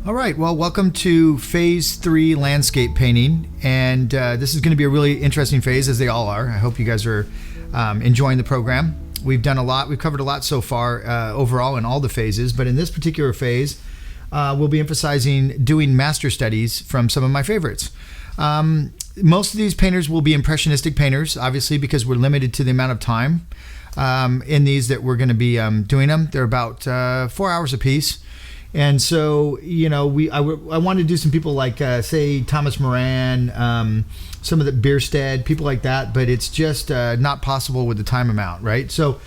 All right, well, welcome to Phase 3 Landscape Painting, and this is going to be a really interesting phase, as they all are. I hope you guys are enjoying the program. We've done a lot, we've covered a lot so far overall in all the phases, but in this particular phase, we'll be emphasizing doing master studies from some of my favorites. Most of these painters will be impressionistic painters, obviously, because we're limited to the amount of time in these that we're going to be doing them. They're about 4 hours a piece. And so, you know, I wanted to do some people like, say, Thomas Moran, some of the Bierstead, people like that, but it's just not possible with the time amount, right? So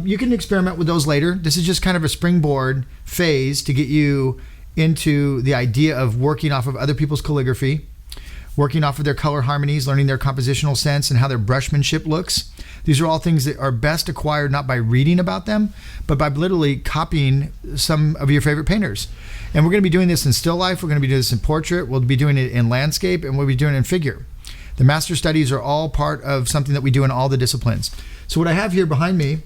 you can experiment with those later. This is just kind of a springboard phase to get you into the idea of working off of other people's calligraphy, working off of their color harmonies, learning their compositional sense and how their brushmanship looks. These are all things that are best acquired not by reading about them, but by literally copying some of your favorite painters. And we're going to be doing this in still life, we're going to be doing this in portrait, we'll be doing it in landscape, and we'll be doing it in figure. The master studies are all part of something that we do in all the disciplines. So what I have here behind me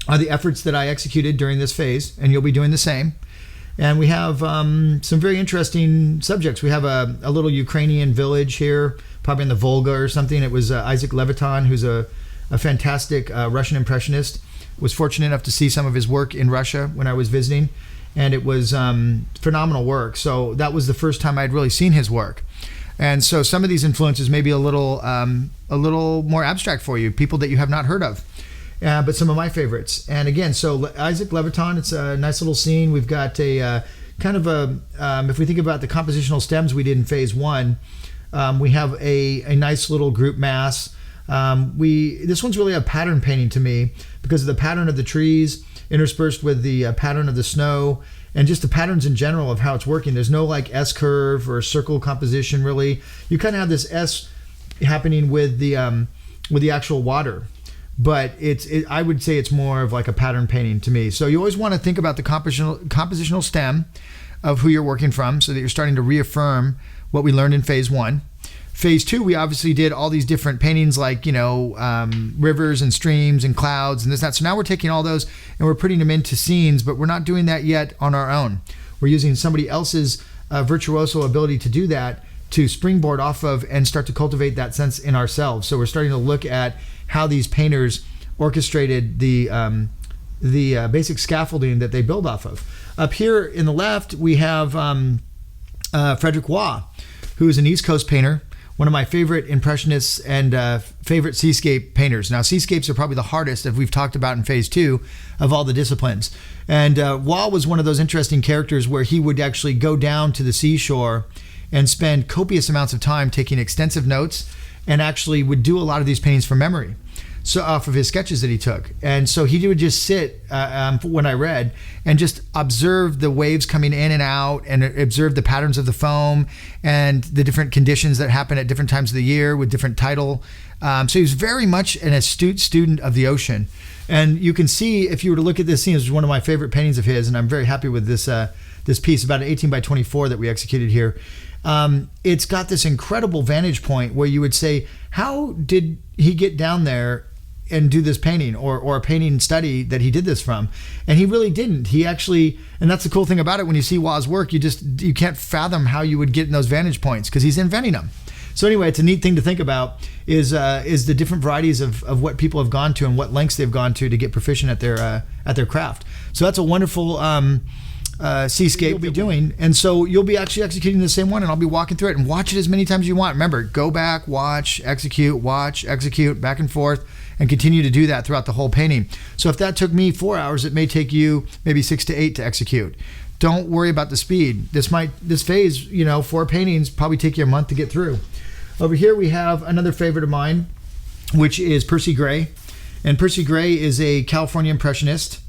are the efforts that I executed during this phase, and you'll be doing the same. And we have some very interesting subjects. We have a little Ukrainian village here, probably in the Volga or something. It was Isaac Levitan, who's a fantastic Russian impressionist. Was fortunate enough to see some of his work in Russia when I was visiting, and it was phenomenal work. So that was the first time I'd really seen his work. And so some of these influences may be a little more abstract for you, people that you have not heard of. But some of my favorites. And again, so Isaac Levitan, it's a nice little scene. We've got a kind of a, if we think about the compositional stems we did in phase 1, we have a nice little group mass. This one's really a pattern painting to me because of the pattern of the trees interspersed with the pattern of the snow and just the patterns in general of how it's working. There's no like S curve or circle composition really. You kind of have this S happening with the actual water. But I would say it's more of like a pattern painting to me. So you always want to think about the compositional stem of who you're working from so that you're starting to reaffirm what we learned in phase 1. Phase 2, we obviously did all these different paintings like, you know, rivers and streams and clouds and this and that. So now we're taking all those and we're putting them into scenes, but we're not doing that yet on our own. We're using somebody else's virtuoso ability to do that to springboard off of and start to cultivate that sense in ourselves. So we're starting to look at how these painters orchestrated the basic scaffolding that they build off of. Up here in the left, we have Frederic Wah, who is an East Coast painter, one of my favorite impressionists and favorite seascape painters. Now, seascapes are probably the hardest, as we've talked about in phase 2, of all the disciplines. And Wah was one of those interesting characters where he would actually go down to the seashore and spend copious amounts of time taking extensive notes and actually would do a lot of these paintings from memory, so off of his sketches that he took. And so he would just sit, when I read, and just observe the waves coming in and out and observe the patterns of the foam and the different conditions that happen at different times of the year with different tidal. So he was very much an astute student of the ocean. And you can see, if you were to look at this scene, this is one of my favorite paintings of his, and I'm very happy with this piece, about an 18 by 24 that we executed here. It's got this incredible vantage point where you would say, how did he get down there and do this painting or a painting study that he did this from? And he really didn't. He actually, and that's the cool thing about it, when you see Wah's work, you can't fathom how you would get in those vantage points because he's inventing them. So anyway, it's a neat thing to think about is the different varieties of what people have gone to and what lengths they've gone to get proficient at their craft. So that's a wonderful seascape you'll be doing. And so you'll be actually executing the same one, and I'll be walking through it, and watch it as many times as you want. Remember, go back, watch, execute, back and forth, and continue to do that throughout the whole painting. So if that took me 4 hours, it may take you maybe 6 to 8 to execute. Don't worry about the speed. This phase, 4 paintings probably take you a month to get through. Over here we have another favorite of mine, which is Percy Gray. And Percy Gray is a California impressionist.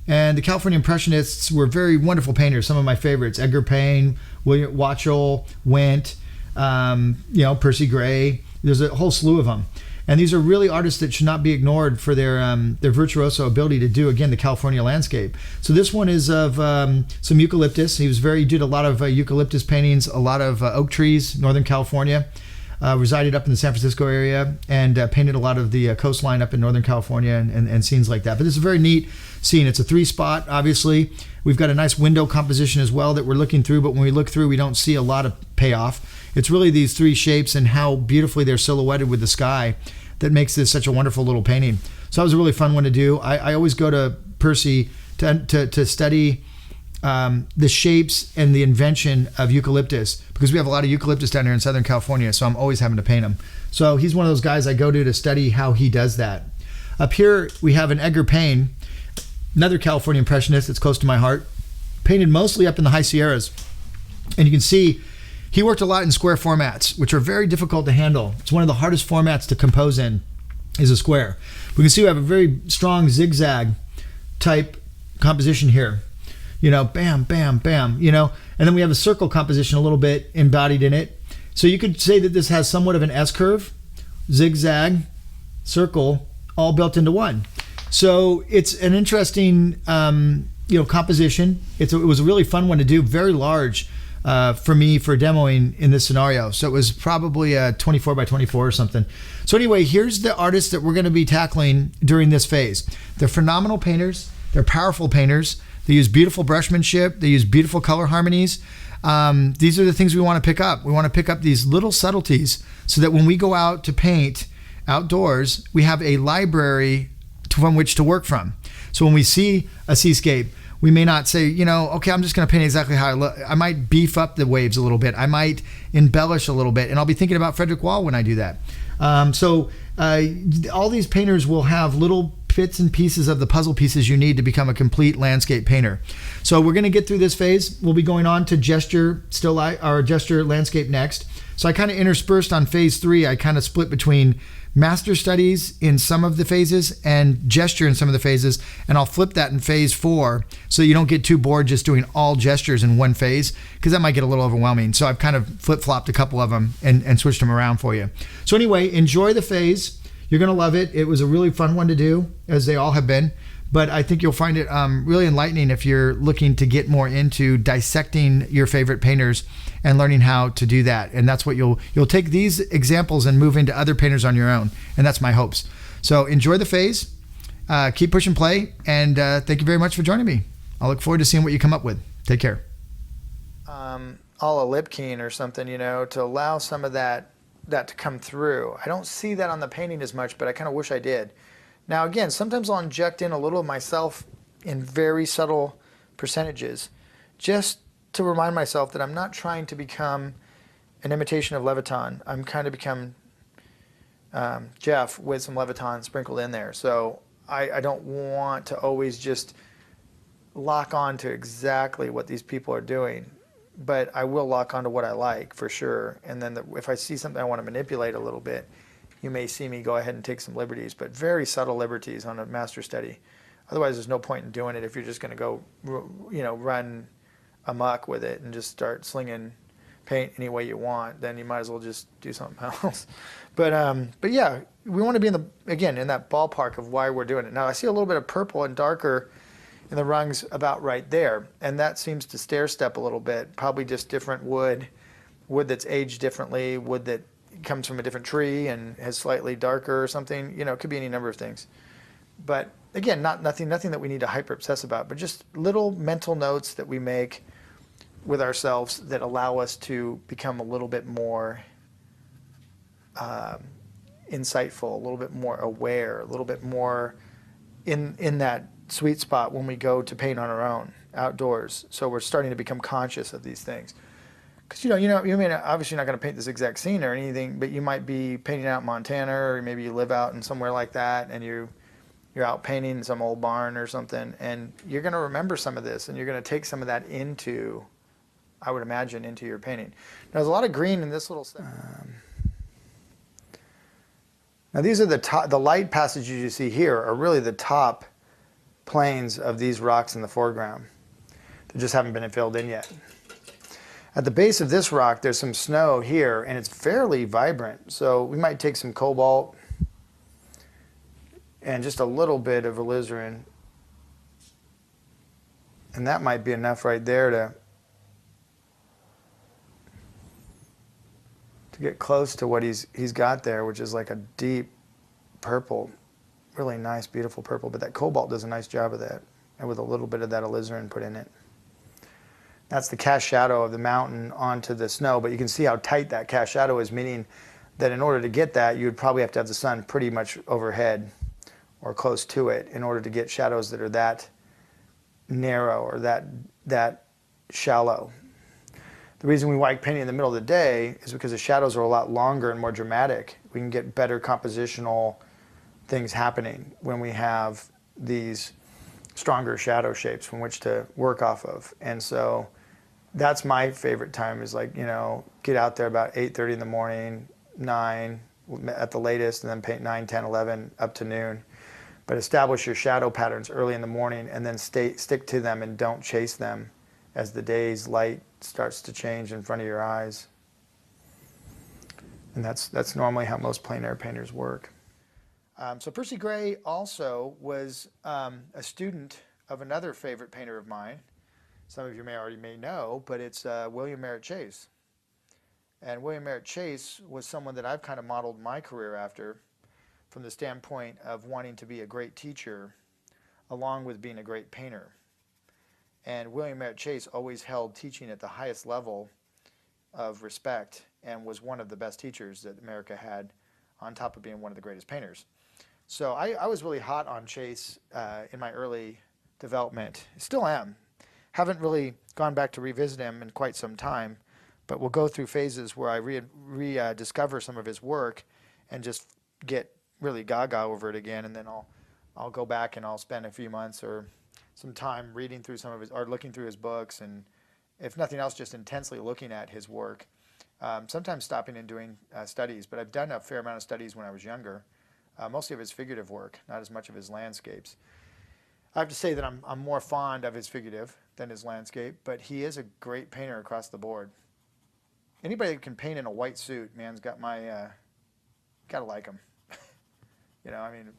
And the California Impressionists were very wonderful painters. Some of my favorites: Edgar Paine, William Watchell, Went, Percy Gray. There's a whole slew of them. And these are really artists that should not be ignored for their virtuoso ability to do, again, the California landscape. So this one is of some eucalyptus. He did a lot of eucalyptus paintings, a lot of oak trees, Northern California. resided up in the San Francisco area and painted a lot of the coastline up in Northern California and scenes like that. But it's a very neat scene. It's a 3-spot, obviously. We've got a nice window composition as well that we're looking through, but when we look through, we don't see a lot of payoff. It's really these 3 shapes and how beautifully they're silhouetted with the sky that makes this such a wonderful little painting. So that was a really fun one to do. I always go to Percy to study the shapes and the invention of eucalyptus, because we have a lot of eucalyptus down here in Southern California, so I'm always having to paint them. So he's one of those guys I go to study how he does that. Up here we have an Edgar Payne, another California Impressionist that's close to my heart, painted mostly up in the high Sierras. And you can see he worked a lot in square formats, which are very difficult to handle. It's one of the hardest formats to compose in, is a square. We can see we have a very strong zigzag type composition here. You know, bam, bam, bam, you know, and then we have a circle composition a little bit embodied in it. So you could say that this has somewhat of an S-curve, zigzag, circle, all built into one. So it's an interesting, composition. It was a really fun one to do, very large for me for demoing in this scenario. So it was probably a 24 by 24 or something. So anyway, here's the artists that we're going to be tackling during this phase. They're phenomenal painters. They're powerful painters. They use beautiful brushmanship. They use beautiful color harmonies. These are the things we want to pick up. We want to pick up these little subtleties so that when we go out to paint outdoors, we have a library from which to work from. So when we see a seascape, we may not say, okay, I'm just going to paint exactly how I look. I might beef up the waves a little bit. I might embellish a little bit, and I'll be thinking about Frederic Wah when I do that. All these painters will have little bits and pieces of the puzzle pieces you need to become a complete landscape painter. So we're going to get through this phase. We'll be going on to gesture gesture landscape next. So I kind of interspersed on phase 3. I kind of split between master studies in some of the phases and gesture in some of the phases, and I'll flip that in phase 4 so you don't get too bored just doing all gestures in one phase, because that might get a little overwhelming. So I've kind of flip-flopped a couple of them and switched them around for you. So anyway, enjoy the phase. You're going to love it. It was a really fun one to do, as they all have been. But I think you'll find it really enlightening if you're looking to get more into dissecting your favorite painters and learning how to do that. And that's what you'll take these examples and move into other painters on your own. And that's my hopes. So enjoy the phase. Keep pushing play. And thank you very much for joining me. I'll look forward to seeing what you come up with. Take care. All a lip keen or something, to allow some of that to come through. I don't see that on the painting as much, but I kind of wish I did. Now again, sometimes I'll inject in a little of myself in very subtle percentages, just to remind myself that I'm not trying to become an imitation of Levitan. I'm kind of become Jeff with some Levitan sprinkled in there. So I don't want to always just lock on to exactly what these people are doing, but I will lock on to what I like for sure. And then if I see something I want to manipulate a little bit, you may see me go ahead and take some liberties, but very subtle liberties on a master study. Otherwise, there's no point in doing it if you're just going to go, run amok with it and just start slinging paint any way you want. Then you might as well just do something else. But yeah, we want to be in that ballpark of why we're doing it. Now I see a little bit of purple and darker in the rungs about right there, and that seems to stair step a little bit. Probably just different wood that's aged differently, wood that comes from a different tree and has slightly darker or something. It could be any number of things. But again, nothing that we need to hyper obsess about, but just little mental notes that we make with ourselves that allow us to become a little bit more insightful, a little bit more aware, a little bit more in that sweet spot when we go to paint on our own outdoors. So we're starting to become conscious of these things. Because you may not, obviously not going to paint this exact scene or anything, but you might be painting out in Montana, or maybe you live out in somewhere like that, and you're out painting in some old barn or something, and you're going to remember some of this, and you're going to take some of that into, I would imagine, into your painting. Now, there's a lot of green in this little stuff. Now these are the light passages you see here are really the top planes of these rocks in the foreground. They just haven't been filled in yet. At the base of this rock, there's some snow here, and it's fairly vibrant. So we might take some cobalt and just a little bit of alizarin, and that might be enough right there to get close to what he's got there, which is like a deep purple, really nice, beautiful purple. But that cobalt does a nice job of that, and with a little bit of that alizarin put in it. That's the cast shadow of the mountain onto the snow, but you can see how tight that cast shadow is, meaning that in order to get that, you would probably have to have the sun pretty much overhead or close to it in order to get shadows that are that narrow or that shallow. The reason we like painting in the middle of the day is because the shadows are a lot longer and more dramatic. We can get better compositional things happening when we have these stronger shadow shapes from which to work off of. And so that's my favorite time, is like, you know, get out there about 8:30 in the morning, 9 at the latest, and then paint 9, 10, 11 up to noon. But establish your shadow patterns early in the morning and then stick to them and don't chase them as the day's light starts to change in front of your eyes. And that's normally how most plein air painters work. So Percy Gray also was a student of another favorite painter of mine. Some of you may know, but it's William Merritt Chase. And William Merritt Chase was someone that I've kind of modeled my career after, from the standpoint of wanting to be a great teacher along with being a great painter. And William Merritt Chase always held teaching at the highest level of respect and was one of the best teachers that America had, on top of being one of the greatest painters. So I was really hot on Chase in my early development. Still am. Haven't really gone back to revisit him in quite some time, but we'll go through phases where I rediscover some of his work and just get really gaga over it again, and then I'll go back and I'll spend a few months or some time reading through some of his, or looking through his books, and if nothing else, just intensely looking at his work. Sometimes stopping and doing studies, but I've done a fair amount of studies when I was younger, mostly of his figurative work, not as much of his landscapes. I have to say that I'm more fond of his figurative than his landscape, but he is a great painter across the board. Anybody who can paint in a white suit, man's got my, gotta like him. You know, I mean,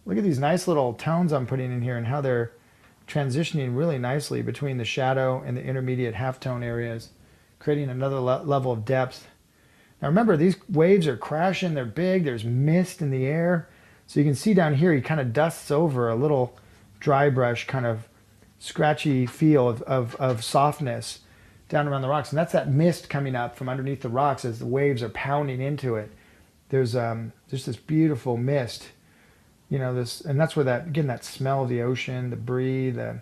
look at these nice little tones I'm putting in here and how they're transitioning really nicely between the shadow and the intermediate halftone areas, creating another level of depth. Now remember, these waves are crashing, they're big, there's mist in the air. So you can see down here, he kind of dusts over a little dry brush kind of scratchy feel of softness down around the rocks. And that's that mist coming up from underneath the rocks as the waves are pounding into it. There's this beautiful mist, you know, and that's where that smell of the ocean, the brie, you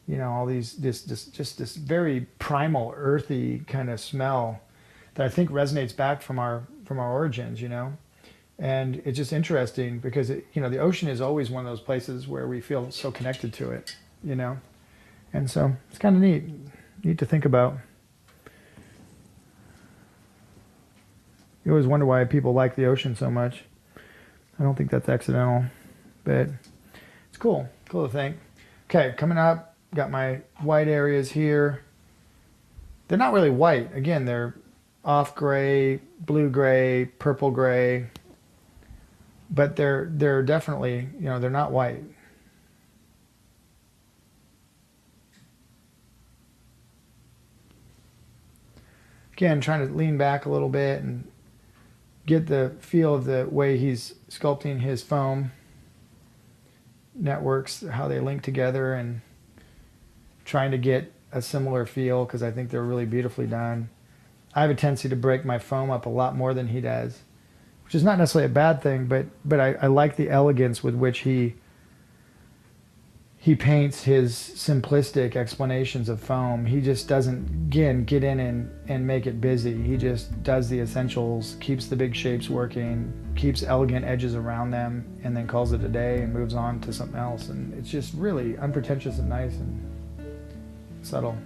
know, all these, this very primal, earthy kind of smell that I think resonates back from our origins, you know. And it's just interesting because you know, the ocean is always one of those places where we feel so connected to it, you know. And so it's kind of neat to think about. You always wonder why people like the ocean so much. I don't think that's accidental, but it's cool to think. Okay, coming up, got my white areas here. They're not really white. Again, they're off gray, blue gray, purple gray, but they're definitely, you know, they're not white. Again, trying to lean back a little bit and get the feel of the way he's sculpting his foam networks, how they link together, and trying to get a similar feel because I think they're really beautifully done. I have a tendency to break my foam up a lot more than he does, which is not necessarily a bad thing, but I like the elegance with which he paints his simplistic explanations of foam. He just doesn't, again, get in and make it busy. He just does the essentials, keeps the big shapes working, keeps elegant edges around them, and then calls it a day and moves on to something else. And it's just really unpretentious and nice and subtle.